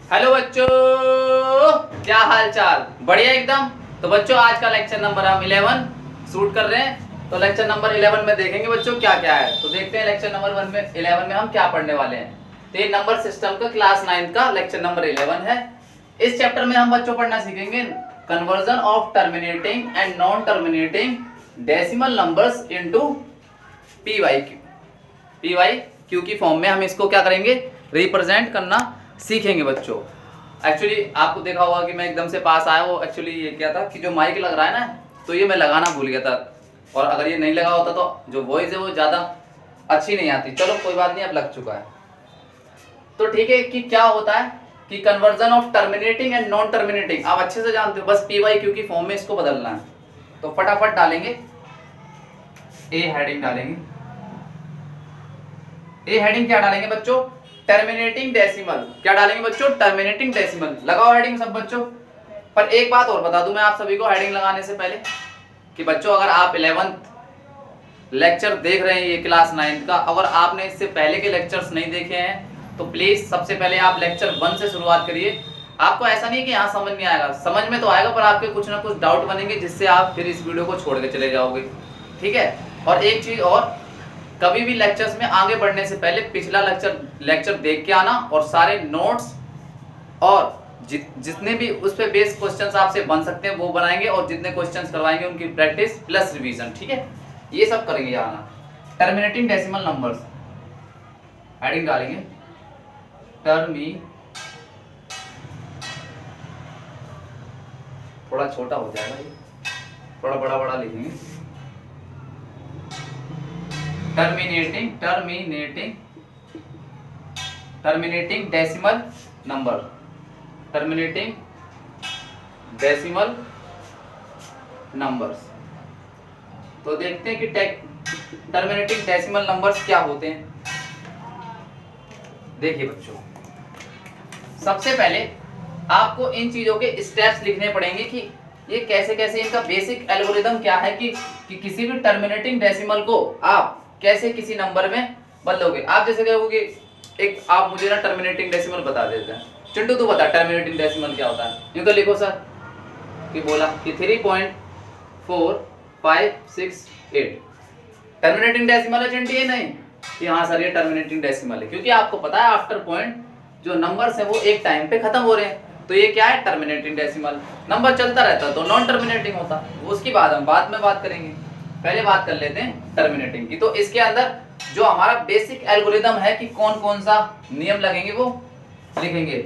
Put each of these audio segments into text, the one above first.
Hello बच्चों, क्या हाल चाल? बढ़िया एकदम। तो बच्चों आज का लेक्चर नंबर हम 11 शूट कर रहे हैं। तो लेक्चर नंबर 11 में देखेंगे बच्चों क्या क्या है। तो देखते हैं लेक्चर नंबर 11 में हम क्या पढ़ने वाले हैं। तो ये नंबर सिस्टम का क्लास 9 का लेक्चर नंबर 11 है। इस चैप्टर में हम बच्चों पढ़ना सीखेंगे conversion of terminating and non terminating decimal numbers into P Y Q की फॉर्म में हम इसको क्या करेंगे, रिप्रेजेंट करना सीखेंगे बच्चों। एक्चुअली आपको देखा होगा कि मैं एकदम से पास आया, वो एक्चुअली ये क्या था कि जो माइक लग रहा है ना, तो ये मैं लगाना भूल गया था, और अगर ये नहीं लगा होता तो जो वॉइस है वो ज़्यादा अच्छी नहीं आती। चलो कोई बात नहीं, अब लग चुका है। तो ठीक है कि क्या होता है कि conversion of terminating and non terminating आप अच्छे से जानते हो, बस पी वाई क्यू की फॉर्म में इसको बदलना है। तो फटाफट डालेंगे, ए हेडिंग डालेंगे। ए हेडिंग क्या डालेंगे बच्चों? Terminating decimal. क्या डालेंगे बच्चों? Terminating decimal. लगाओ हेडिंग सब बच्चों। पर एक बात और बता दूं मैं आप सभी को हेडिंग लगाने से पहले कि बच्चों अगर आप 11th लेक्चर देख रहे हैं ये क्लास 9 का, अगर आपने इससे पहले के लेक्चर्स नहीं देखे हैं तो प्लीज सबसे पहले आप लेक्चर 1 से शुरुआत करिए। आपको ऐसा नहीं कि यहाँ समझ नहीं आएगा, समझ में तो आएगा, पर आपके कुछ ना कुछ डाउट बनेंगे जिससे आप फिर इस वीडियो को छोड़ के चले जाओगे। ठीक है। और एक चीज और, कभी भी लेक्चर्स में आगे बढ़ने से पहले पिछला लेक्चर देख के आना, और सारे नोट्स और जितने भी उस पे बेस क्वेश्चंस आपसे बन सकते हैं वो बनाएंगे, और जितने क्वेश्चंस करवाएंगे उनकी प्रैक्टिस प्लस रिवीजन। ठीक है, ये सब करेंगे। आना टर्मिनेटिंग डेसिमल नंबर्स, हेडिंग डालेंगे थोड़ा छोटा हो जाएगा ये, थोड़ा बड़ा बड़ा लिखेंगे। Terminating decimal number, terminating decimal numbers. तो देखते हैं कि टर्मिनेटिंग डेसिमल नंबर्स क्या होते हैं। देखिए बच्चों, सबसे पहले आपको इन चीजों के स्टेप्स लिखने पड़ेंगे कि ये कैसे कैसे, इनका बेसिक एल्गोरिथम क्या है कि किसी भी टर्मिनेटिंग डेसिमल को आप कैसे किसी नंबर में बदलोगे। आप जैसे कहोगे, एक आप मुझे ना टर्मिनेटिंग डेसिमल बता देते हैं, चिंटू तू बता टर्मिनेटिंग डेसिमल क्या होता है। यूं तो लिखो सर कि बोला कि 3.4568 टर्मिनेटिंग डेसिमल है चिंटू, ये नहीं कि हाँ सर ये टर्मिनेटिंग डेसिमल है, क्योंकि आपको पता है आफ्टर पॉइंट जो नंबर्स है वो एक टाइम पे खत्म हो रहे हैं, तो ये क्या है? Terminating decimal. नंबर चलता रहता तो नॉन टर्मिनेटिंग होता, उसकी बाद हम बाद में बात करेंगे। पहले बात कर लेते हैं टर्मिनेटिंग की। तो इसके अंदर जो हमारा बेसिक एल्गोरिथम है कि कौन कौन सा नियम लगेंगे वो लिखेंगे।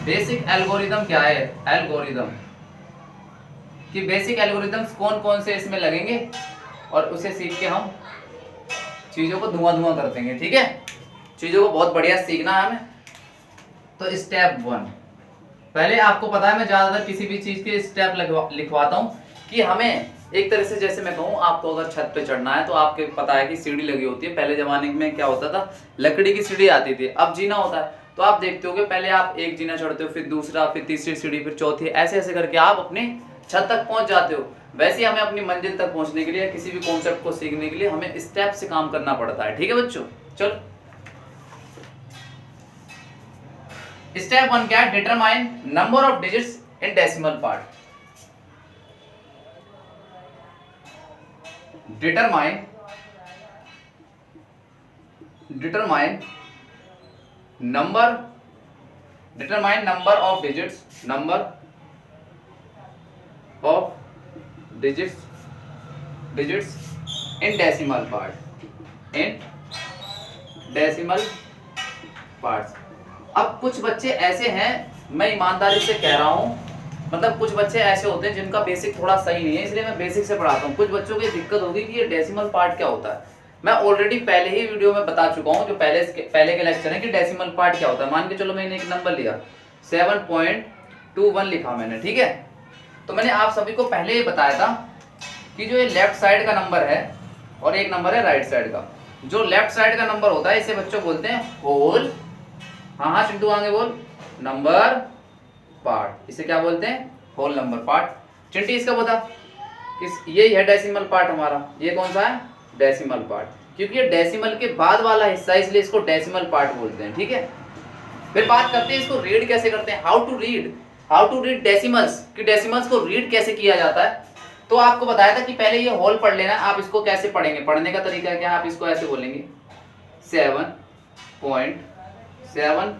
बेसिक एल्गोरिथम क्या है? एल्गोरिथम कि बेसिक एल्गोरिथम्स कौन कौन से इसमें लगेंगे, और उसे सीख के हम चीजों को धुआं कर देंगे। ठीक है, चीजों को बहुत बढ़िया सीखना है हमें। तो स्टेप 1, पहले आपको पता है मैं ज्यादातर किसी भी चीज के स्टेप लिखवाता हूँ कि हमें एक तरह से, जैसे मैं कहूँ आपको अगर छत पे चढ़ना है तो आपको पता है कि सीढ़ी लगी होती है। पहले जमाने में क्या होता था, लकड़ी की सीढ़ी आती थी, अब जीना होता है। तो आप देखते हो कि पहले आप एक जीना चढ़ते हो, फिर दूसरा, फिर तीसरी सीढ़ी, फिर चौथी, ऐसे ऐसे करके आप अपनी छत तक पहुंच जाते हो। वैसे ही हमें अपनी मंजिल तक पहुंचने के लिए, किसी भी कॉन्सेप्ट को सीखने के लिए हमें स्टेप से काम करना पड़ता है। ठीक है बच्चों, चलो स्टेप 1 क्या है? Determine number of digits in decimal part. Determine number of digits, in decimal parts. अब कुछ बच्चे ऐसे हैं, मैं ईमानदारी से कह रहा हूं, मतलब कुछ बच्चे ऐसे होते हैं जिनका बेसिक थोड़ा सही नहीं है, इसलिए मैं बेसिक से पढ़ाता हूं। कुछ बच्चों की दिक्कत होगी कि ये डेसिमल पार्ट क्या होता है। मैं ऑलरेडी पहले ही वीडियो में बता चुका हूं, जो पहले के लेक्चर है, कि डेसिमल पार्ट क्या होता है। मान के चलो मैंने एक नंबर लिया 7.21 लिखा मैंने, ठीक है। तो मैंने आप सभी को पहले ही बताया था कि जो ये लेफ्ट साइड का नंबर है और एक नंबर है राइट साइड का। जो लेफ्ट साइड का नंबर होता है इसे बच्चों बोलते हैं होल, हाँ चिंटू आगे बोल, नंबर पार्ट। इसे क्या बोलते हैं? Whole number part. चिंटी इसका बता, यही है डेसिमल पार्ट हमारा। ये कौन सा है? डेसिमल पार्ट, क्योंकि ये डेसिमल के बाद वाला हिस्सा है, इसलिए इसको डेसिमल पार्ट बोलते हैं। ठीक है, फिर बात करते हैं इसको रीड कैसे करते हैं, हाउ टू रीड डेसिमल्स, कि डेसिमल्स को रीड कैसे किया जाता है। तो आपको बताया था कि पहले ये होल पढ़ लेना, आप इसको कैसे पढ़ेंगे, पढ़ने का तरीका क्या है, आप इसको ऐसे बोलेंगे 7.7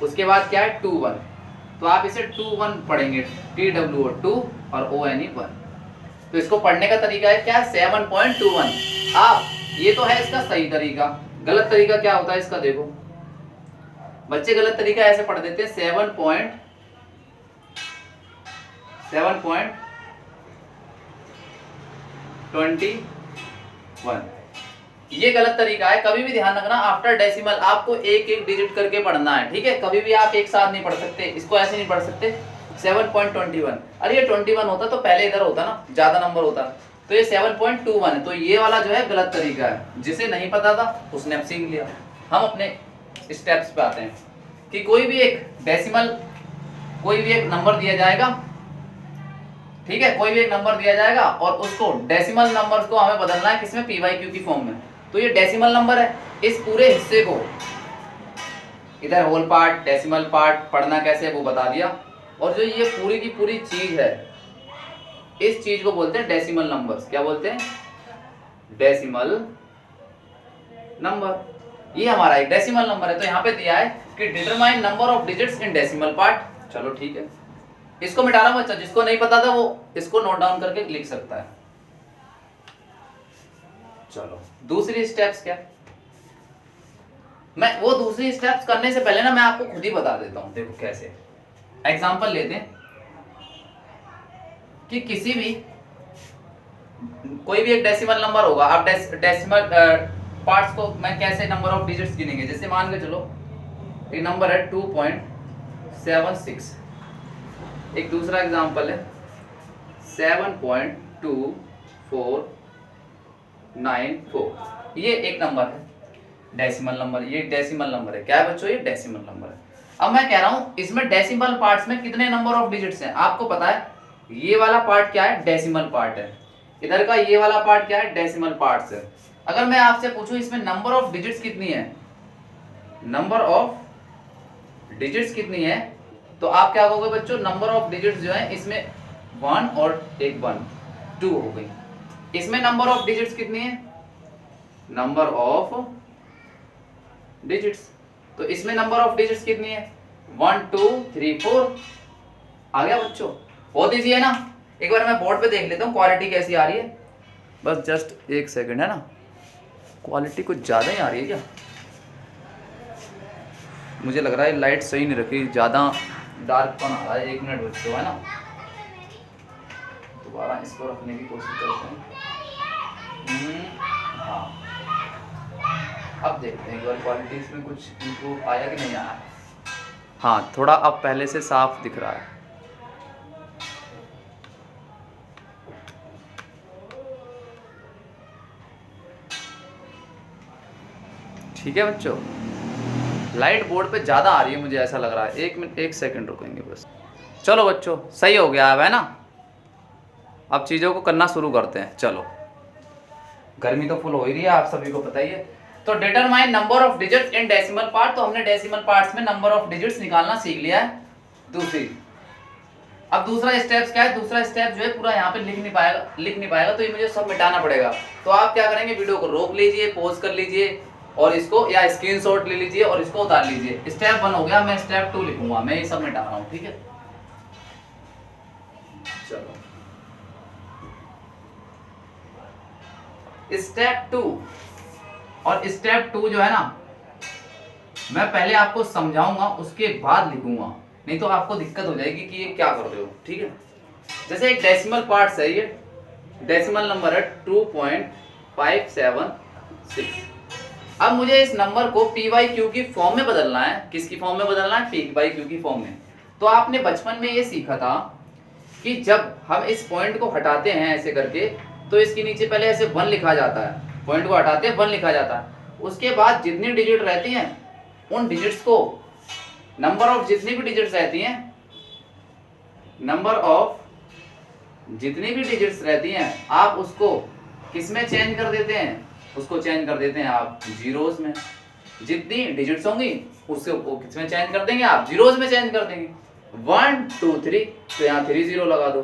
उसके बाद क्या है 21, तो आप इसे 21 पढ़ेंगे, TWO 2 और ONE 1। तो इसको पढ़ने का तरीका है क्या, 7.21। आप ये तो है इसका सही तरीका, गलत तरीका क्या होता है इसका देखो, बच्चे गलत तरीका ऐसे पढ़ देते हैं 7.21, ये गलत तरीका है। कभी भी ध्यान रखना आफ्टर डेसिमल आपको एक एक डिजिट करके पढ़ना है, ठीक है, कभी भी आप एक साथ नहीं पढ़ सकते, इसको ऐसे नहीं पढ़ सकते 7.21। अरे ये 21 होता तो पहले इधर होता ना, ज्यादा नंबर होता, तो ये 7.21 है। तो ये वाला जो है गलत तरीका है, जिसे नहीं पता था उसने अब सीख लिया। हम अपने स्टेप्स पे आते हैं कि कोई भी एक डेसिमल, कोई भी एक नंबर दिया जाएगा, ठीक है, कोई भी एक नंबर दिया जाएगा और उसको डेसिमल नंबर्स को हमें बदलना है किसमें, PYQ की फॉर्म में। तो ये डेसिमल नंबर है, इस पूरे हिस्से को इधर होल पार्ट डेसिमल पार्ट पढ़ना कैसे वो बता दिया, और जो ये पूरी की पूरी चीज है इस चीज को बोलते हैं डेसिमल नंबर्स। क्या बोलते हैं, डेसिमल नंबर। ये हमारा एक डेसिमल नंबर है। तो यहाँ पे दिया है कि determine number of digits in decimal part. चलो ठीक है, इसको मिटा रहा हूं बच्चा, जिसको नहीं पता था वो इसको नोट डाउन करके लिख सकता है। चलो दूसरी स्टेप्स क्या, मैं वो दूसरी स्टेप्स करने से पहले ना मैं आपको खुद ही बता देता हूं। देखो कैसे, एग्जांपल लेते हैं कि किसी भी कोई भी एक डेसिमल नंबर होगा, आप डेसिमल पार्ट्स को मैं कैसे नंबर ऑफ डिजिट्स गिनेंगे। जैसे मान के चलो एक नंबर है 2.76, एक दूसरा एग्जांपल है 7.2494, ये एक नंबर है डेसिमल नंबर, ये डेसिमल नंबर है। क्या है बच्चों, ये डेसिमल नंबर है। अब मैं कह रहा हूं इसमें डेसिमल पार्ट्स में कितने नंबर ऑफ डिजिट्स हैं, आपको पता है ये वाला पार्ट क्या है, डेसिमल पार्ट है, इधर का ये वाला पार्ट क्या है, डेसिमल पार्ट्स है। अगर मैं आपसे पूछूं इसमें नंबर ऑफ डिजिट्स कितनी है, नंबर ऑफ डिजिट्स कितनी है, तो आप क्या कहोगे बच्चों, नंबर ऑफ डिजिट्स जो है इसमें 1 और एक 1 2 हो गई। इसमें नंबर ऑफ डिजिट्स कितनी है, नंबर ऑफ डिजिट्स, तो इसमें नंबर ऑफ डिजिट्स कितनी है 1 2 3 4। आ गया बच्चों, बहुत इजी है ना। एक बार मैं बोर्ड पे देख लेता हूँ क्वालिटी कैसी आ रही है, बस जस्ट एक सेकंड है ना, क्वालिटी कुछ ज़्यादा ही आ रही है क्या, मुझे लग रहा है लाइट सही नहीं रखी, ज़्यादा डार्क पन आ रहा है। 1 मिनट बच्चों है ना, दोबारा इसको रखने की कोशिश करते हैं। हाँ अब देखते हैं एक बार क्वालिटी इसमें कुछ इम्प्रूव आया कि नहीं आया। हाँ थोड़ा अब पहले से साफ दिख रहा है। ठीक है बच्चों, लाइट बोर्ड पे ज़्यादा आ रही है मुझे ऐसा लग रहा है। 1 मिनट 1 सेकंड रुकेंगे बस। चलो बच्चों सही हो गया अब है ना, अब चीज़ों को करना शुरू करते हैं। चलो गर्मी तो फुल हो ही रही है, आप सभी को पता ही है। तो determine number of digits in decimal part, तो हमने डेसिमल पार्ट्स में नंबर ऑफ डिजिट्स निकालना सीख लिया है। दूसरी, अब दूसरा स्टेप्स क्या है, दूसरा स्टेप जो है पूरा यहाँ पे लिख नहीं पाएगा तो ये मुझे सब मिटाना पड़ेगा। तो आप क्या करेंगे, वीडियो को रोक लीजिए, पॉज कर लीजिए और इसको या स्क्रीनशॉट ले लीजिए और इसको उतार लीजिए। स्टेप 1 हो गया, मैं स्टेप 2 लिखूंगा, मैं ये सब मिटा रहा हूँ, ठीक है। चलो स्टेप 2 और स्टेप 2 जो है ना, मैं पहले आपको समझाऊंगा उसके बाद लिखूंगा, नहीं तो आपको दिक्कत हो जाएगी कि ये क्या कर रहे हो, ठीक है। जैसे एक डेसिमल पार्ट्स है, ये डेसिमल नंबर है 2.576। अब मुझे इस नंबर को PYQ की फॉर्म में बदलना है। किसकी फॉर्म में बदलना है, PYQ की फॉर्म में। तो आपने बचपन में ये सीखा था कि जब हम इस पॉइंट को हटाते हैं ऐसे करके, तो इसके नीचे पहले ऐसे 1 लिखा जाता है, पॉइंट को हटाते हैं 1 लिखा जाता है, उसके बाद जितनी डिजिट रहती हैं उन डिजिट्स को, नंबर ऑफ जितनी भी डिजिट्स रहती हैं, नंबर ऑफ जितनी भी डिजिट्स रहती हैं आप उसको किस में चेंज कर देते हैं, उसको चेंज कर देते हैं आप जीरोस में। जितनी डिजिट्स होंगी उससे वो किसमें चेंज कर देंगे आप, जीरोज में चेंज कर देंगे। 1 2 3 तो यहाँ 3 0 लगा दो।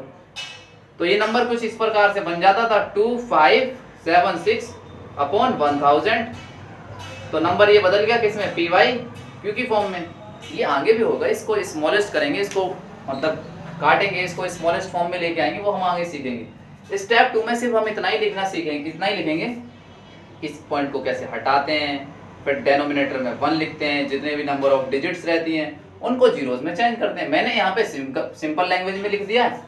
तो ये नंबर कुछ इस प्रकार से बन जाता था 2576 अपॉन 1000। तो नंबर ये बदल गया किसमें, पी वाई क्यू की फॉर्म में। ये आगे भी होगा, इसको स्मॉलेस्ट करेंगे, इसको मतलब काटेंगे, इसको स्मॉलेस्ट फॉर्म में लेके आएंगे, वो हम आगे सीखेंगे। स्टेप 2 में सिर्फ हम इतना ही लिखना सीखेंगे, इतना ही लिखेंगे, इस पॉइंट को कैसे हटाते हैं, फिर डेनोमिनेटर में 1 लिखते हैं, जितने भी नंबर ऑफ डिजिट्स रहती हैं उनको जीरोज में चेंज करते हैं। मैंने यहाँ पे सिंपल लैंग्वेज में लिख दिया है।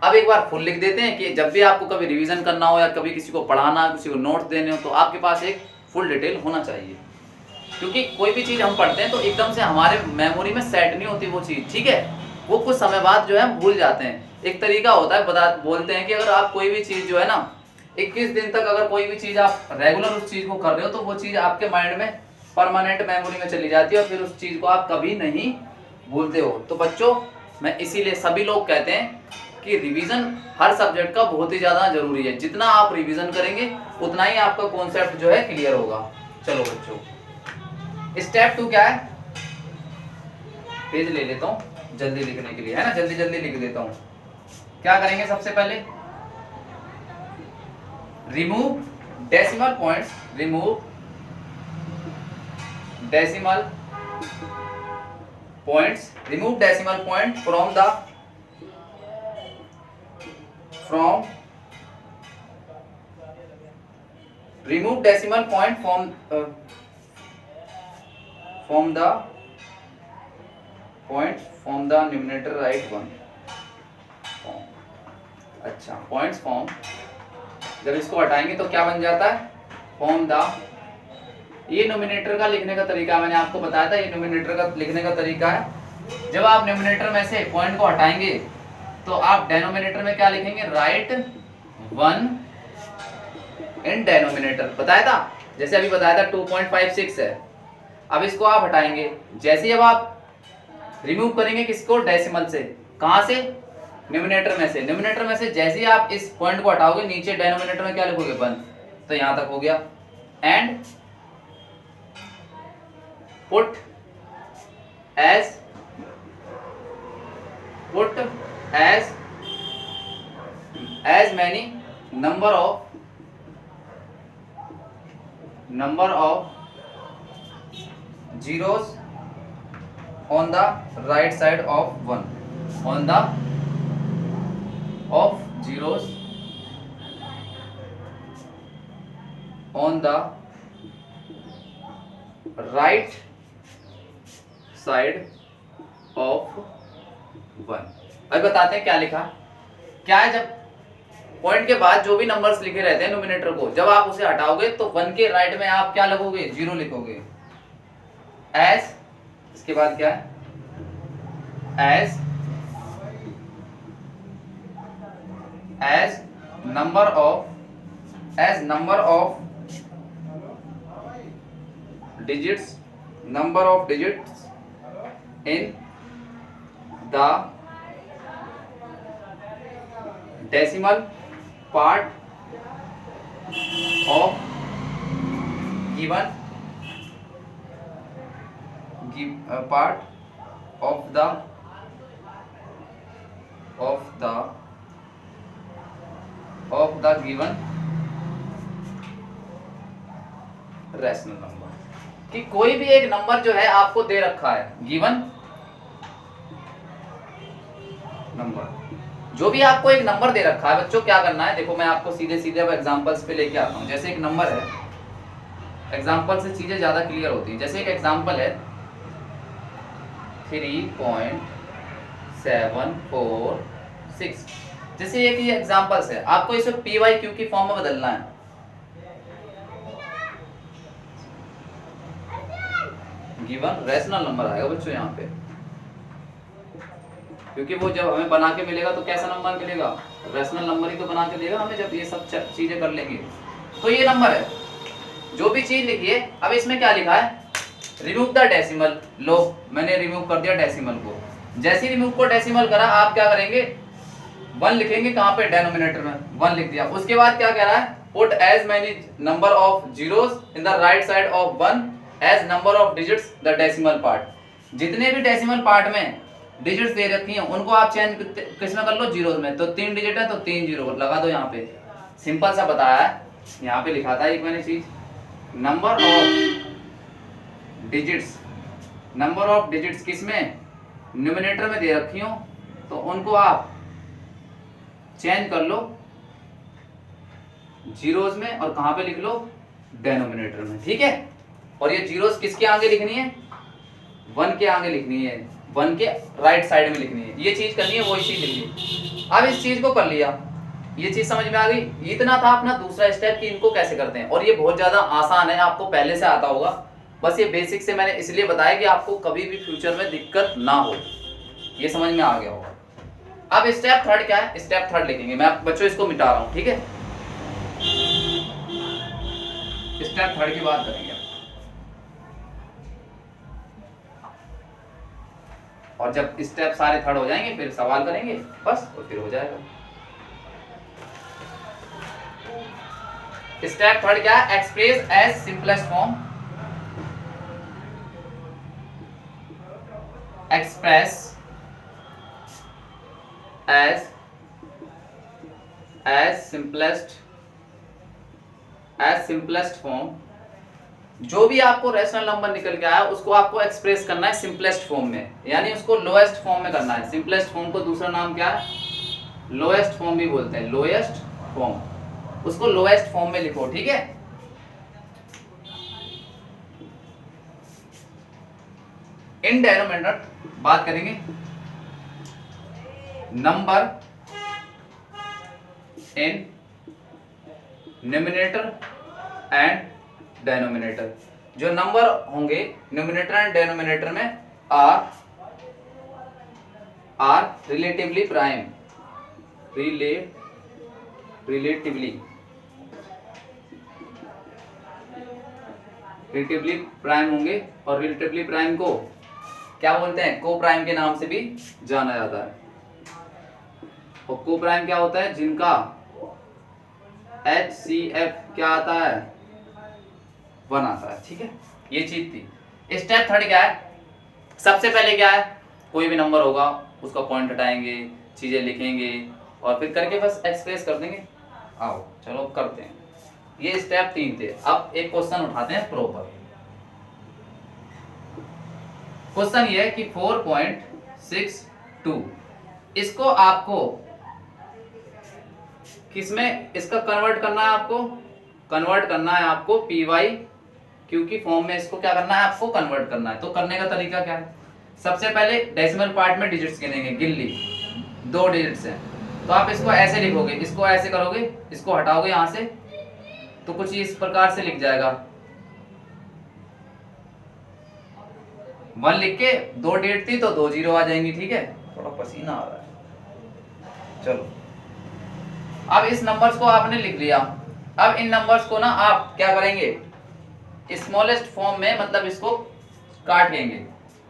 अब एक बार फुल लिख देते हैं कि जब भी आपको कभी रिवीजन करना हो या कभी किसी को पढ़ाना, किसी को नोट्स देने हो, तो आपके पास एक फुल डिटेल होना चाहिए। क्योंकि कोई भी चीज़ हम पढ़ते हैं तो एकदम से हमारे मेमोरी में सेट नहीं होती वो चीज़, ठीक है, वो कुछ समय बाद जो है हम भूल जाते हैं। एक तरीका होता है, बोलते हैं कि अगर आप कोई भी चीज़ जो है ना 21 दिन तक अगर कोई भी चीज़ आप रेगुलर उस चीज़ को कर रहे हो तो वो चीज़ आपके माइंड में परमानेंट मेमोरी में चली जाती है और फिर उस चीज़ को आप कभी नहीं भूलते हो। तो बच्चों मैं इसीलिए सभी लोग कहते हैं कि रिवीजन हर सब्जेक्ट का बहुत ही ज़्यादा जरूरी है। जितना आप रिवीजन करेंगे उतना ही आपका कॉन्सेप्ट जो है क्लियर होगा। चलो बच्चों, स्टेप 2 क्या है, पेज ले लेता हूँ जल्दी लिखने के लिए, है ना, जल्दी जल्दी लिख देता हूँ। क्या करेंगे सबसे पहले, remove decimal points, remove decimal points, remove decimal point from remove decimal point from the numerator, write 1 form। अच्छा, पॉइंट्स फॉर्म, जब इसको हटाएंगे तो क्या बन जाता है, फॉर्म द, ये नोमिनेटर का लिखने का तरीका मैंने आपको बताया था। ये नोमिनेटर का लिखने का तरीका है, जब आप नोमिनेटर में से पॉइंट को हटाएंगे तो आप डेनोमिनेटर में क्या लिखेंगे, राइट 1 इन डेनोमिनेटर, बताया था, जैसे अभी बताया था 2.56 है। अब इसको आप हटाएंगे, जैसे ही अब आप रिमूव करेंगे किसको, डेसिमल से, कहां से, न्यूमिनेटर में से। न्यूमिनेटर में से जैसे ही आप इस पॉइंट को हटाओगे नीचे डेनोमिनेटर में क्या लिखोगे, 1। तो यहां तक हो गया। And put as many number of zeros on the right side of 1, on the of zeros on the right side of 1। अब बताते हैं क्या लिखा, क्या है, जब पॉइंट के बाद जो भी नंबर्स लिखे रहते हैं नोमिनेटर को, जब आप उसे हटाओगे तो 1 के राइट में आप क्या लिखोगे, 0 लिखोगे। एज, इसके बाद क्या है, as number of digits in the decimal part of given part of the given rational number, कि कोई भी एक नंबर जो है आपको दे रखा है, गिवन नंबर, जो भी आपको एक नंबर दे रखा है बच्चों, क्या करना है, देखो मैं आपको सीधे सीधे अब एग्जांपल्स पे लेके आता हूँ। जैसे एक नंबर है, एग्जांपल से चीजें ज्यादा क्लियर होती हैं। जैसे एक एग्जांपल है 3.746, जैसे एक ये एग्जांपल्स है, आपको इसे पी वाई क्यू की फॉर्म में बदलना है। गिवन रैशनल नंबर आएगा बच्चों यहाँ पे, क्योंकि वो जब हमें बना के मिलेगा तो कैसा नंबर मिलेगा, रैशनल नंबर ही तो बना के देगा हमें, जब ये सब चीजें कर लेंगे। तो ये नंबर है, जो भी चीज लिखिए। अब इसमें क्या लिखा है, रिमूव द डेसिमल, लो मैंने रिमूव कर दिया डेसिमल को। जैसे ही रिमूव को डेसिमल करा, आप क्या करेंगे, 1 लिखेंगे, कहाँ पे, डेनोमिनेटर में 1 लिख दिया। उसके बाद क्या कह रहा है, put as many number of zeros in the right side of 1 as number of digits the decimal part. जितने भी डेसिमल पार्ट में डिजिट्स दे रखी हैं उनको आप चेंज किसमें कर लो, जीरो में। तो 3 डिजिट है तो 3 जीरो लगा दो यहाँ पे। सिंपल सा बताया है, यहाँ पे लिखा था एक मैंने चीज, नंबर ऑफ डिजिट्स किसमें, न्यूमरेटर में दे रखी हो तो उनको आप चेंज कर लो जीरोस में और कहां पे लिख लो, डेनोमिनेटर में, ठीक है। और ये जीरोस किसके आगे लिखनी है, 1 के आगे लिखनी है, 1 के राइट साइड में लिखनी है। ये चीज करनी है, वही चीज लिखनी। अब इस चीज को कर लिया, ये चीज समझ में आ गई। इतना था अपना दूसरा स्टेप कि इनको कैसे करते हैं, और ये बहुत ज्यादा आसान है, आपको पहले से आता होगा। बस ये बेसिक से मैंने इसलिए बताया कि आपको कभी भी फ्यूचर में दिक्कत ना हो, ये समझ में आ गया होगा। अब स्टेप थर्ड क्या है, स्टेप थर्ड लिखेंगे। मैं बच्चों इसको मिटा रहा हूं, ठीक है। स्टेप थर्ड की बात करेंगे और जब स्टेप सारे थर्ड हो जाएंगे फिर सवाल करेंगे बस, तो फिर हो जाएगा। स्टेप थर्ड क्या है, express as simplest form, express as simplest form. जो भी आपको रैशनल नंबर निकल के आया उसको आपको एक्सप्रेस करना है सिंपलेस्ट फॉर्म में, यानी उसको लोएस्ट फॉर्म में करना है। सिंपलेस्ट फॉर्म को दूसरा नाम क्या है, लोएस्ट फॉर्म भी बोलते हैं, लोएस्ट फॉर्म। उसको लोएस्ट फॉर्म में लिखो, ठीक है। इन डेनोमिनेटर बात करेंगे, number in numerator and denominator. जो नंबर होंगे न्यूमरेटर एंड डेनोमिनेटर में are relatively prime, relatively prime होंगे। और रिलेटिवली प्राइम को क्या बोलते हैं, को प्राइम के नाम से भी जाना जाता है। और को प्राइम क्या होता है, जिनका HCF क्या आता है, 1 आता है, ठीक है। ये चीज थी। स्टेप थर्ड क्या है, सबसे पहले क्या है, कोई भी नंबर होगा उसका पॉइंट हटाएंगे, चीजें लिखेंगे और फिर करके बस एक्सप्रेस कर देंगे। आओ चलो करते हैं। ये स्टेप 3 थे। अब एक क्वेश्चन उठाते हैं प्रॉपर। क्वेश्चन ये है कि 4.62 इसको आपको किसमें, इसका कन्वर्ट करना है, आपको कन्वर्ट करना है आपको PYQ की फॉर्म में। इसको क्या करना है, आपको कन्वर्ट करना है। तो करने का तरीका क्या है, सबसे पहले डेसिमल पार्ट में डिजिट्स गिनेंगे, गिल्ली 2 डिजिट्स हैं तो आप इसको ऐसे लिखोगे, इसको ऐसे करोगे, इसको हटाओगे यहां से तो कुछ इस प्रकार से लिख जाएगा। 1 लिख के 2 डिजिट थी तो 2 जीरो आ जाएंगी, ठीक है। थोड़ा पसीना आ रहा है, चलो। अब इस नंबर्स को आपने लिख लिया। अब इन नंबर्स को ना आप क्या करेंगे, स्मॉलेस्ट फॉर्म में, मतलब इसको काट लेंगे।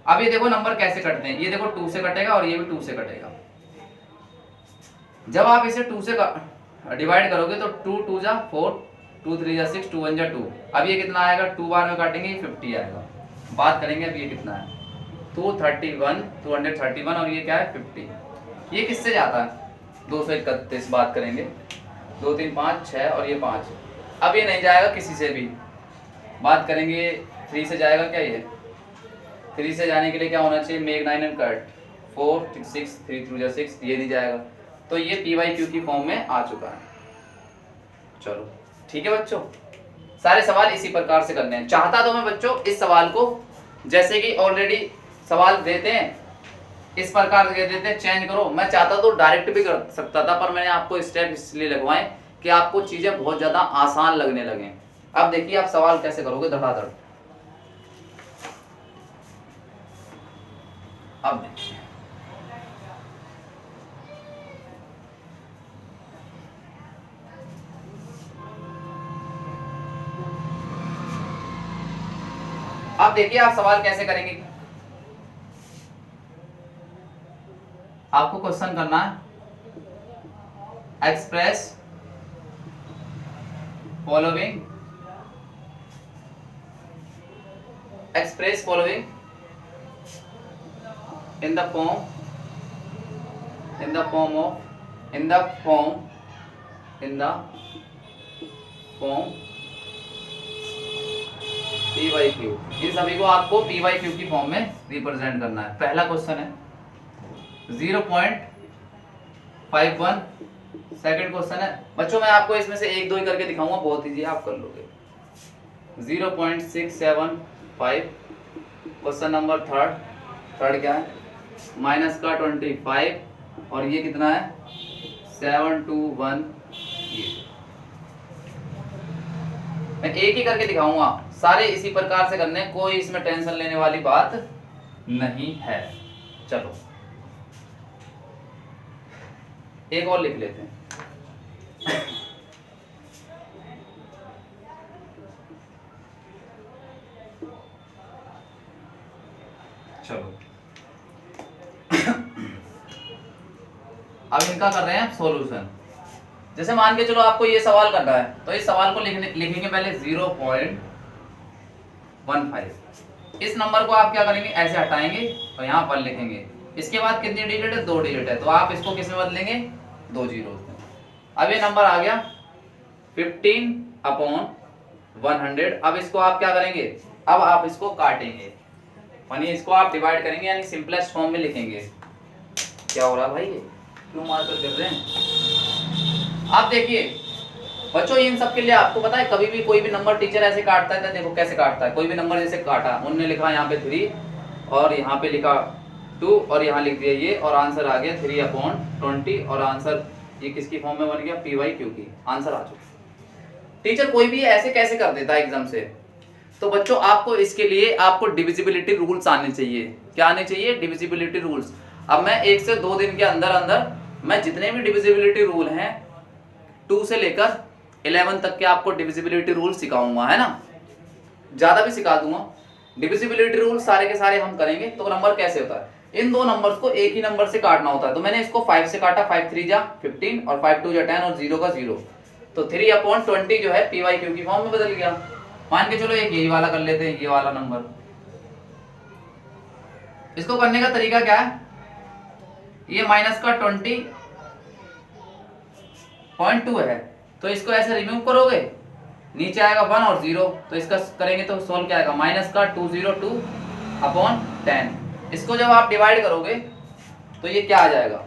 अब ये देखो नंबर कैसे कटते हैं, ये देखो 2 से कटेगा और ये भी 2 से कटेगा। जब आप इसे 2 से डिवाइड करोगे तो 2 2 जा 4, 2 3 जा 6, 2 1 जा 2। अब ये कितना आएगा, 2 बार में काटेंगे 50 आएगा। बात करेंगे अब ये कितना है, 231 और ये क्या है 50। ये किससे जाता है, 231। बात करेंगे 2 3 5 6 और ये 5। अब ये नहीं जाएगा किसी से भी। बात करेंगे 3 से जाएगा क्या, ये 3 से जाने के लिए क्या होना चाहिए, मेक 9 एंड कट 4 6 3 2 जा 6, ये नहीं जाएगा। तो ये PYQ की फॉर्म में आ चुका है। चलो ठीक है बच्चों, सारे सवाल इसी प्रकार से करने हैं। चाहता तो मैं बच्चों इस सवाल को जैसे कि ऑलरेडी सवाल देते हैं इस प्रकार से देते हैं, चेंज करो। मैं चाहता तो डायरेक्ट भी कर सकता था, पर मैंने आपको स्टेप इसलिए लगवाए कि आपको चीजें बहुत ज्यादा आसान लगने लगे। अब देखिए आप सवाल कैसे करोगे धड़ाधड़। अब देखिए आप सवाल कैसे करेंगे। आपको क्वेश्चन करना है, express following express following in the form P Y Q. इन सभी को आपको पी वाई क्यू की फॉर्म में रिप्रेजेंट करना है। पहला क्वेश्चन है 0.51। सेकंड क्वेश्चन है बच्चों, मैं आपको इसमें से एक दो ही करके दिखाऊंगा, बहुत इजी आप कर लोगे। 0.675। क्वेश्चन नंबर थर्ड क्या है, माइनस का 25 और ये कितना है 721। मैं एक ही करके दिखाऊंगा, सारे इसी प्रकार से करने, कोई इसमें टेंशन लेने वाली बात नहीं है। चलो एक और लिख लेते हैं। चलो अब इनका कर रहे हैं सॉल्यूशन। जैसे मान के चलो आपको ये सवाल करना है, तो इस सवाल को लिखेंगे पहले 0.15। इस नंबर को आप क्या करेंगे, ऐसे हटाएंगे और यहाँ पर लिखेंगे। इसके बाद कितनी डिजिट है, 2 डिजिट है, तो आप इसको किस में बदलेंगे, 2 जीरो में। अब ये नंबर आ गया 15/100। अब इसको आप क्या करेंगे, अब आप इसको काटेंगे, यानी इसको आप डिवाइड करेंगे, यानी सिंपलेस्ट फॉर्म में लिखेंगे। क्या हो रहा है भाई, ये क्यों मारकर कर रहे हैं। आप देखिए बच्चों, इन सब के लिए आपको पता है, कभी भी कोई भी नंबर टीचर ऐसे काटता है, तो देखो कैसे काटता है। कोई भी नंबर जैसे काटा, उन्होंने लिखा यहाँ पे 3 और यहाँ पे लिखा 2 और यहाँ लिख दिया ये, और आंसर आ गया 3/20 और आंसर ये किसकी फॉर्म में बन गया, पी वाई क्यू की आंसर आ चुका। टीचर कोई भी ऐसे कैसे कर देता है एग्जाम से। तो बच्चों आपको इसके लिए आपको डिविजिबिलिटी रूल्स आने चाहिए। क्या आने चाहिए, डिविजिबिलिटी रूल्स। अब मैं 1 से 2 दिन के अंदर अंदर मैं जितने भी डिविजिबिलिटी रूल हैं 2 से लेकर 11 तक के आपको डिविजिबिलिटी रूल सिखाऊंगा, है ना, ज्यादा भी सिखा दूंगा। डिविजिबिलिटी रूल सारे के सारे हम करेंगे। तो नंबर कैसे होता है, इन दो नंबर्स को एक ही नंबर से काटना होता है। तो मैंने इसको 5 से काटा, 5 3 जा 15 और 5 2 जा 10 और 0 का 0, तो 3/20 जो है पी वाई क्यू की फॉर्म में बदल गया। मान के चलो एक यही वाला कर लेते हैं, ये वाला नंबर। इसको करने का तरीका क्या है, ये माइनस का 20.2 है, तो इसको ऐसे रिमूव करोगे, नीचे आएगा 1 और 0, तो इसका करेंगे तो सोल्व क्या आएगा, माइनस का 202/10। इसको जब आप डिवाइड करोगे तो ये क्या आ जाएगा,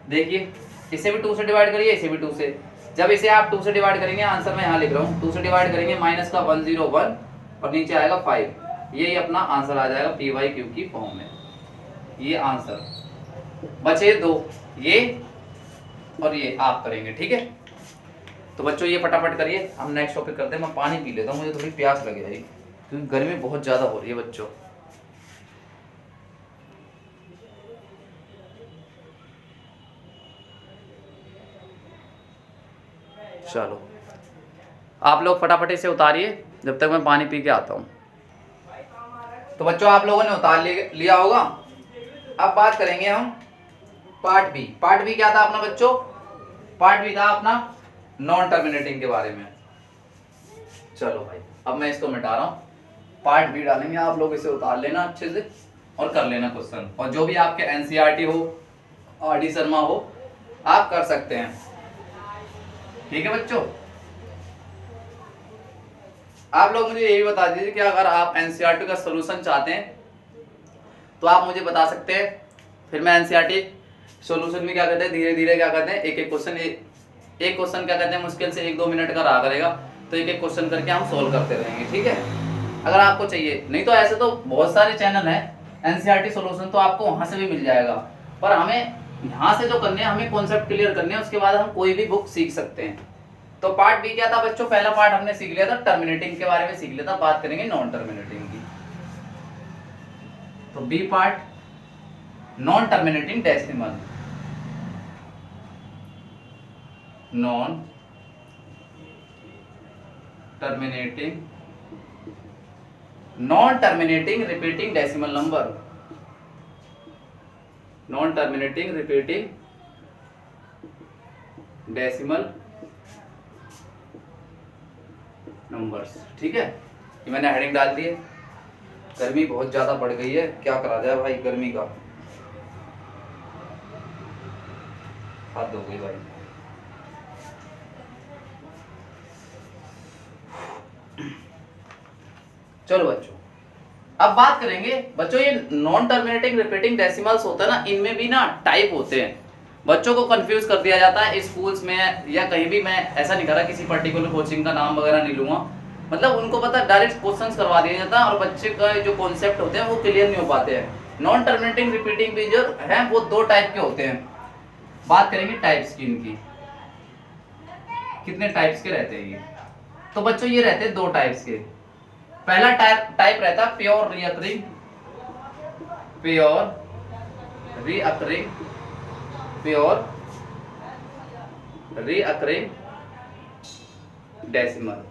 देखिए इसे भी 2 से डिवाइड करिए, इसे भी 2 से। जब इसे आप 2 से डिवाइड करेंगे, आंसर मैं यहाँ लिख रहा हूँ, 2 से डिवाइड करेंगे माइनस का 101 और नीचे आएगा 5, यही अपना आंसर आ जाएगा पी वाई क्यू की फॉर्म में। ये आंसर बचे 2, ये और ये आप करेंगे, ठीक है। तो बच्चों ये फटाफट करिए, हम नेक्स्ट टॉपिक करते हैं। मैं पानी पी लेता हूँ, मुझे थोड़ी प्यास लगे भाई, क्योंकि गर्मी बहुत ज्यादा हो रही है बच्चों। चलो आप लोग फटाफट इसे उतारिए, जब तक मैं पानी पी के आता हूँ। तो बच्चों आप लोगों ने उतार लिया होगा। अब बात करेंगे हम पार्ट बी। पार्ट बी क्या था अपना बच्चों, पार्ट बी था अपना नॉन टर्मिनेटिंग के बारे में। चलो भाई अब मैं इसको मिटा रहा हूँ, पार्ट बी डालेंगे। आप लोग इसे उतार लेना अच्छे से और कर लेना क्वेश्चन, और जो भी आपके एनसीईआरटी हो, आरडी शर्मा हो, आप कर सकते हैं, ठीक है बच्चों। आप लोग मुझे ये भी बता दीजिए कि अगर आप एनसीईआरटी का सॉल्यूशन चाहते हैं तो आप मुझे बता सकते हैं, फिर मैं एनसीईआरटी सॉल्यूशन में क्या कहते हैं, धीरे धीरे क्या कहते हैं, एक एक क्वेश्चन क्या कहते हैं, मुश्किल से 1-2 मिनट का रहा करेगा, तो एक एक क्वेश्चन करके हम सोल्व करते रहेंगे, ठीक है, अगर आपको चाहिए। नहीं तो ऐसे तो बहुत सारे चैनल हैं एनसीईआरटी सॉल्यूशन, तो आपको वहां से भी मिल जाएगा, पर हमें यहाँ से जो करने हैं, हमें कॉन्सेप्ट क्लियर करने हैं, उसके बाद हम कोई भी बुक सीख सकते हैं। तो पार्ट बी क्या था बच्चों, पहला पार्ट हमने सीख लिया था, टर्मिनेटिंग के बारे में सीख लिया था, बात करेंगे नॉन टर्मिनेटिंग की। तो B part non terminating decimal, non terminating repeating decimal number, non terminating repeating decimal numbers, ठीक है। ये मैंने हेडिंग डाल दी है। गर्मी बहुत ज़्यादा बढ़ गई है, क्या करा जाए भाई, गर्मी का हद हो गई भाई। चलो बच्चों, अब बात करेंगे बच्चों, ये नॉन टर्मिनेटिंग रिपीटिंग डेसिमल्स होता है ना, इनमें भी ना टाइप होते हैं। बच्चों को कंफ्यूज कर दिया जाता है स्कूल्स में या कहीं भी। मैं ऐसा नहीं कर रहा, किसी पर्टिकुलर कोचिंग का नाम वगैरह नहीं लूंगा, मतलब उनको पता डायरेक्ट क्वेश्चंस करवा दिया जाता है और बच्चे का जो कॉन्सेप्ट होते हैं वो क्लियर नहीं हो पाते हैं। नॉन टर्मिनेटिंग रिपीटिंग भी जो है वो दो टाइप के होते हैं। बात करेंगे टाइप्स की, इनकी कितने टाइप्स के रहते हैं ये। तो बच्चों ये रहते हैं दो टाइप्स के। पहला टाइप रहता है pure recurring, pure recurring, pure recurring decimal.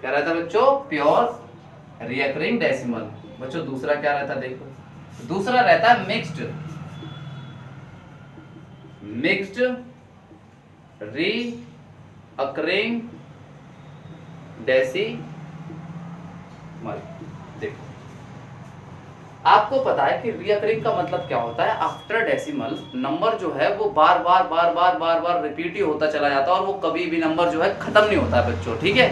क्या रहता है बच्चों? Pure recurring decimal. बच्चों दूसरा क्या रहता है देखो, दूसरा रहता है मिक्स्ड, मिक्स्ड रीअकरिंग डेसिमल। देखो आपको पता है कि रीअकरिंग का मतलब क्या होता है। आफ्टर डेसिमल नंबर जो है वो बार बार रिपीट ही होता चला जाता है और वो कभी भी नंबर जो है खत्म नहीं होता है बच्चों, ठीक है।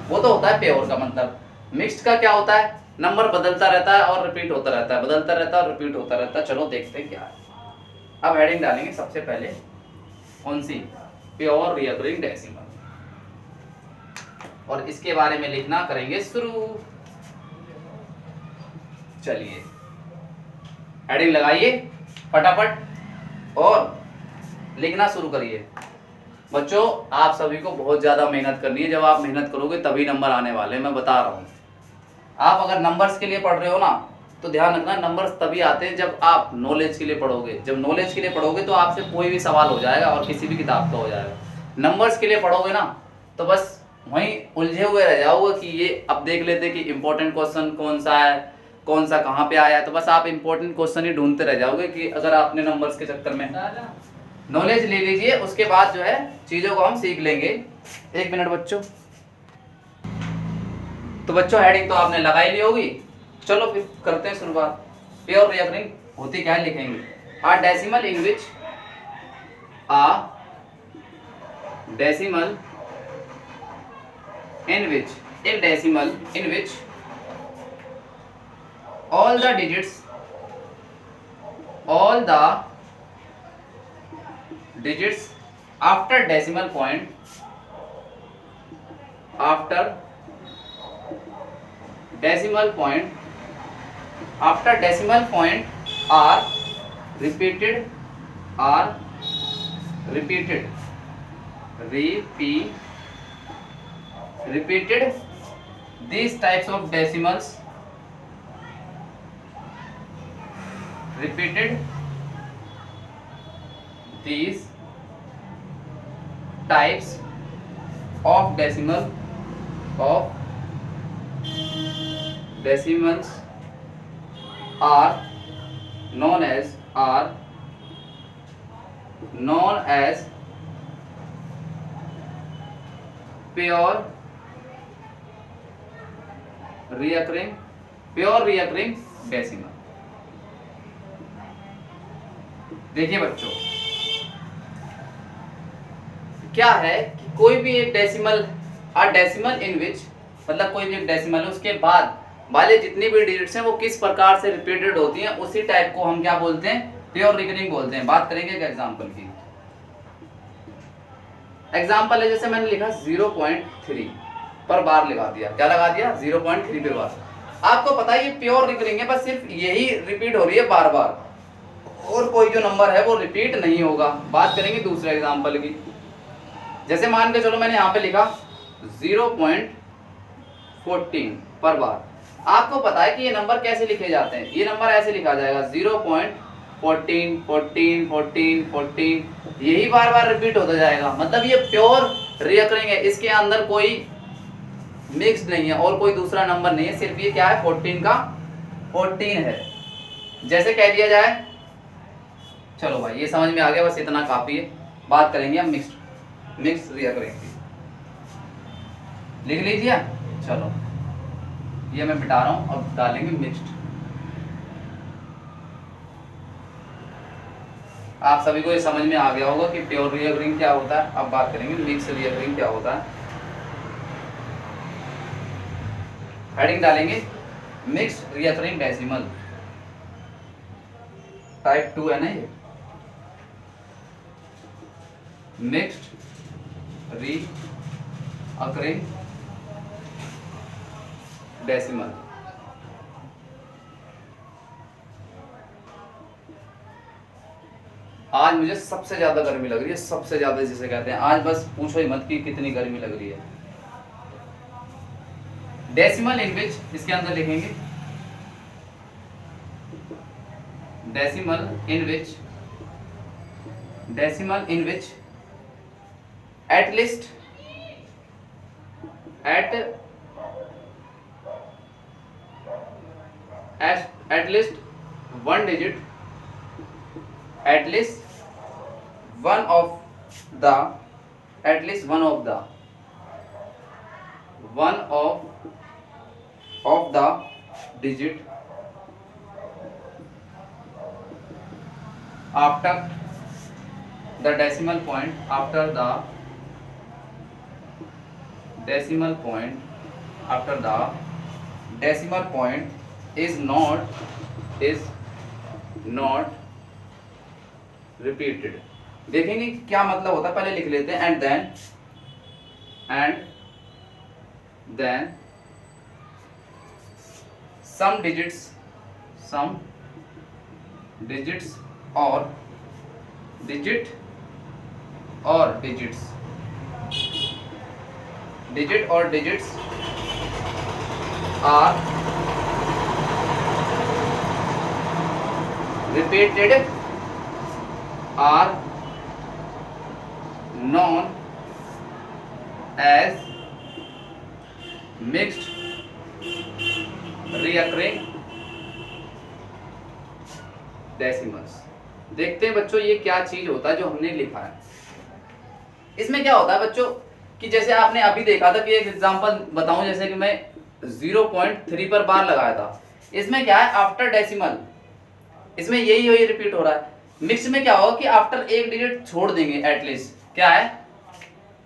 वो तो होता है प्योर का मतलब। मिक्स्ड का क्या होता है? नंबर बदलता रहता है और रिपीट होता रहता है, बदलता रहता है और रिपीट होता रहता है। चलो देखते हैं क्या है। अब हेडिंग डालेंगे सबसे पहले कौन सी? प्योर रीअकरिंग डेसिमल, और इसके बारे में लिखना करेंगे शुरू। चलिए हेडिंग लगाइए फटाफट और लिखना शुरू करिए। बच्चों आप सभी को बहुत ज्यादा मेहनत करनी है। जब आप मेहनत करोगे तभी नंबर आने वाले हैं, मैं बता रहा हूं। आप अगर नंबर्स के लिए पढ़ रहे हो ना तो ध्यान रखना, नंबर्स तभी आते हैं जब आप नॉलेज के लिए पढ़ोगे। जब नॉलेज के लिए पढ़ोगे तो आपसे कोई भी सवाल हो जाएगा और किसी भी किताब का हो जाएगा। नंबर्स के लिए पढ़ोगे ना तो बस वहीं उलझे हुए रह जाओगे कि ये अब देख लेते कि इंपॉर्टेंट क्वेश्चन कौन सा है, कौन सा कहाँ पे आया है। तो बस आप इंपॉर्टेंट क्वेश्चन ही ढूंढते रह जाओगे कि अगर आपने नंबर्स के चक्कर में नॉलेज ले लीजिए, उसके बाद जो है चीज़ों को हम सीख लेंगे। एक मिनट बच्चों। तो बच्चों हेडिंग तो आपने लगा ही ली होगी, चलो फिर करते हैं शुरुआत। प्योर रीअकरिंग होती क्या है लिखेंगे। A decimal in which, a decimal in which, a decimal in which all the digits after decimal point, after decimal point are repeated, repeated. These types of decimals, repeated these types of decimals are known as pure reoccurring decimal. देखिए बच्चों क्या है कि कोई भी एक decimal, decimal in विच मतलब कोई भी एक डेसिमल है, उसके बाद वाले जितनी भी डिजिट्स हैं वो किस प्रकार से रिपीटेड होती हैं, उसी टाइप को हम क्या बोलते हैं? प्योर रिकरिंग बोलते हैं। बात करेंगे एक एग्जांपल की। एग्जांपल है जैसे मैंने लिखा 0.3 पर बार लगा दिया। क्या लगा दिया? 0.3 पर बार। आपको पता है ये प्योर रिकरिंग है, बस सिर्फ यही रिपीट हो रही है बार बार, और कोई जो नंबर है वो रिपीट नहीं होगा। बात करेंगे दूसरे एग्जांपल की। जैसे मान के चलो मैंने यहाँ पे लिखा 0.14 पर बार। आपको पता है कि ये नंबर कैसे लिखे जाते हैं? ये नंबर ऐसे लिखा जाएगा 0.14 14 14 14, यही बार बार रिपीट होता जाएगा। मतलब ये प्योर रिकरिंग है, इसके अंदर कोई मिक्स नहीं है और कोई दूसरा नंबर नहीं है, सिर्फ ये क्या है 14 का 14 है। जैसे कह दिया जाए, चलो भाई ये समझ में आ गया, बस इतना काफी है। बात करेंगे हम मिक्स्ड रिकरिंग की। लिख लीजिए। चलो ये मैं मिटा रहा हूँ, अब डालेंगे मिक्स्ड। आप सभी को ये समझ में आ गया होगा कि प्योर रीअकरिंग क्या होता है। अब बात करेंगे मिक्स रीअकरिंग क्या होता है। हेडिंग डालेंगे मिक्स्ड रीअकरिंग डेसिमल, टाइप 2 है ना ये, मिक्स्ड रीअकरिंग डेसिमल। आज मुझे सबसे ज्यादा गर्मी लग रही है, सबसे ज्यादा जिसे कहते हैं, आज बस पूछो ही मत कि कितनी गर्मी लग रही है। डेसिमल इन विच, इसके अंदर लिखेंगे decimal in which, decimal in which at least at least one digit, at least one of the digit after the decimal point, after the decimal point is not repeated। देखेंगे क्या मतलब होता है, पहले लिख लेते हैं and then some digits or digits are repeated are known as mixed reoccurring decimals। देखते हैं बच्चों ये क्या चीज होता है जो हमने लिखा है। इसमें क्या होता है बच्चों कि जैसे आपने अभी देखा था कि एक एग्जांपल बताऊं, जैसे कि मैं 0.3 पर बार लगाया था, इसमें क्या है आफ्टर डेसिमल, इसमें यही रिपीट हो रहा है। मिक्स में क्या होगा कि आफ्टर एक डिजिट छोड़ देंगे एटलीस्ट, क्या है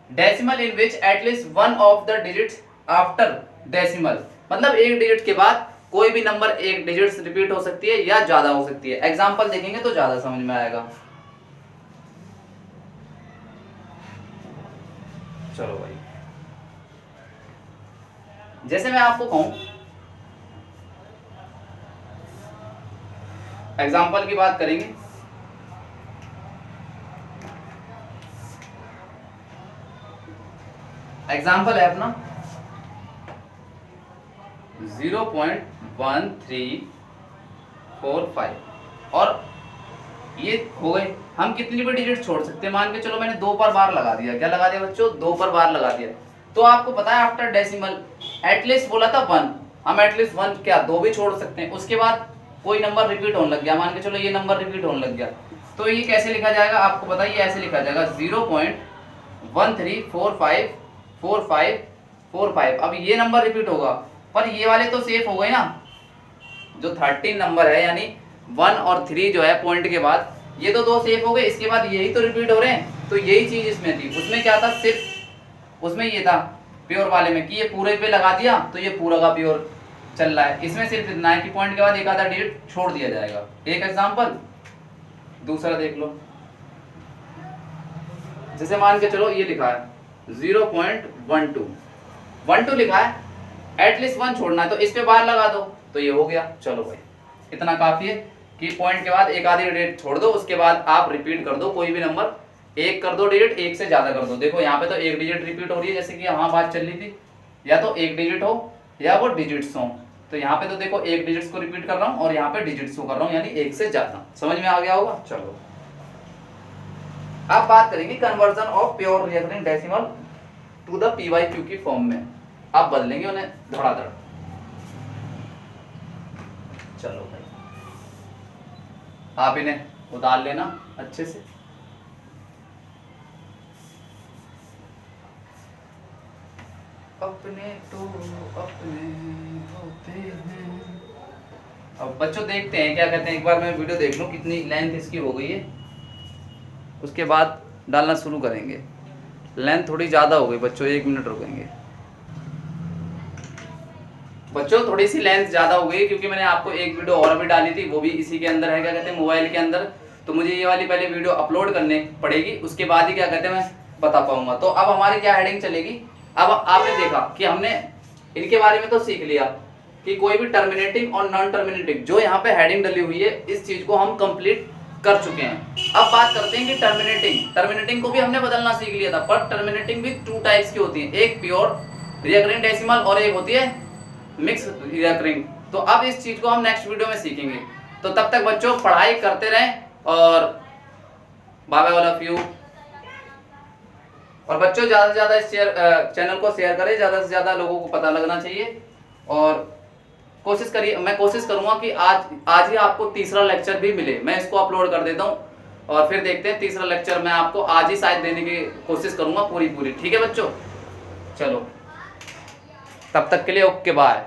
decimal in which at least one of the digits after decimal, मतलब एक डिजिट के बाद कोई भी नंबर एक डिजिट रिपीट हो सकती है या ज्यादा हो सकती है। एग्जांपल देखेंगे तो ज्यादा समझ में आएगा। चलो भाई, जैसे मैं आपको कहूं, एग्जांपल की बात करेंगे, एग्जाम्पल है अपना 0.1345 और ये हो गए। हम कितनी भी डिजिट छोड़ सकते हैं, मान के चलो मैंने 2 पर बार लगा दिया, क्या लगा दिया बच्चों 2 पर बार लगा दिया, तो आपको पता है आफ्टर डेसिमल एटलीस्ट बोला था 1, हम एटलीस्ट 1 क्या 2 भी छोड़ सकते हैं। उसके बाद कोई नंबर रिपीट होने लग गया, मान के चलो ये नंबर रिपीट होने लग गया, तो ये कैसे लिखा जाएगा आपको पता है, ये ऐसे लिखा जाएगा 0.13454545। अब ये नंबर रिपीट होगा पर ये वाले तो सेफ हो गए ना, जो 13 नंबर है यानी 1 और 3 जो है पॉइंट के बाद, ये तो 2 सेफ हो गए, इसके बाद यही तो रिपीट हो रहे हैं। तो यही चीज इसमें थी, उसमें क्या था सिर्फ उसमें ये था प्योर वाले में कि ये पूरे पे लगा दिया तो ये पूरा का प्योर चल रहा है। इसमें सिर्फ इतना है कि पॉइंट के बाद एक आधा डिजिट छोड़ दिया जाएगा। एक एग्जांपल, दूसरा देख लो, जैसे मान के चलो ये लिखा है 0.12 लिखा है, एटलीस्ट 1 छोड़ना है तो इस पे बार लगा दो तो ये हो गया। चलो भाई इतना काफी है कि पॉइंट के बाद एक आधी डिजिट छोड़ दो, उसके बाद आप रिपीट कर दो कोई भी नंबर, एक कर दो डिजिट, एक से ज्यादा कर दो। देखो यहाँ पे तो एक डिजिट रिपीट हो रही है, जैसे कि यहाँ बात चल रही थी, या तो एक डिजिट हो या वो डिजिट्स हो। तो यहाँ पे तो देखो एक डिजिट्स को रिपीट कर रहा हूँ और यहाँ पे डिजिट्स को कर रहा हूँ, यानी एक से ज्यादा। समझ में आ गया होगा। चलो अब बात करेंगे conversion of pure recurring decimal to the PYQ की फॉर्म में। अब बदलेंगे उन्हें धड़ाधड़। चलो भाई आप इन्हें उतार लेना अच्छे से। अब अपने तो अपने होते हैं। अब बच्चों देखते हैं क्या कहते हैं, एक बार मैं वीडियो देख लूँ कितनी लेंथ इसकी हो गई है, उसके बाद डालना शुरू करेंगे। लेंथ थोड़ी ज़्यादा हो गई बच्चों, 1 मिनट रुकेंगे बच्चों, थोड़ी सी लेंथ ज़्यादा हो गई क्योंकि मैंने आपको एक वीडियो और भी डाली थी, वो भी इसी के अंदर है, क्या कहते हैं, मोबाइल के अंदर। तो मुझे ये वाली पहले वीडियो अपलोड करने पड़ेगी, उसके बाद ही क्या कहते हैं मैं बता पाऊंगा। तो अब हमारी क्या हेडिंग चलेगी। अब आपने देखा कि हमने इनके बारे में तो सीख लिया कि कोई भी टर्मिनेटिंग और नॉन टर्मिनेटिंग जो यहाँ पे हेडिंग डली हुई है, इस चीज को हम कंप्लीट कर चुके हैं। अब बात करते हैं कि टर्मिनेटिंग को भी हमने बदलना सीख लिया था, पर टर्मिनेटिंग भी 2 टाइप्स की होती है, एक प्योर रिकरिंग डेसिमल और एक होती है मिक्स रिकरिंग। तो अब इस चीज को हम नेक्स्ट वीडियो में सीखेंगे। तो तब तक बच्चों पढ़ाई करते रहें और bye bye all of you. और बच्चों ज़्यादा से ज़्यादा इस चैनल को शेयर करें, ज़्यादा से ज़्यादा लोगों को पता लगना चाहिए। और कोशिश करिए, मैं कोशिश करूँगा कि आज ही आपको तीसरा लेक्चर भी मिले, मैं इसको अपलोड कर देता हूँ और फिर देखते हैं तीसरा लेक्चर मैं आपको आज ही शायद देने की कोशिश करूँगा पूरी। ठीक है बच्चों, चलो तब तक के लिए ओके बाय।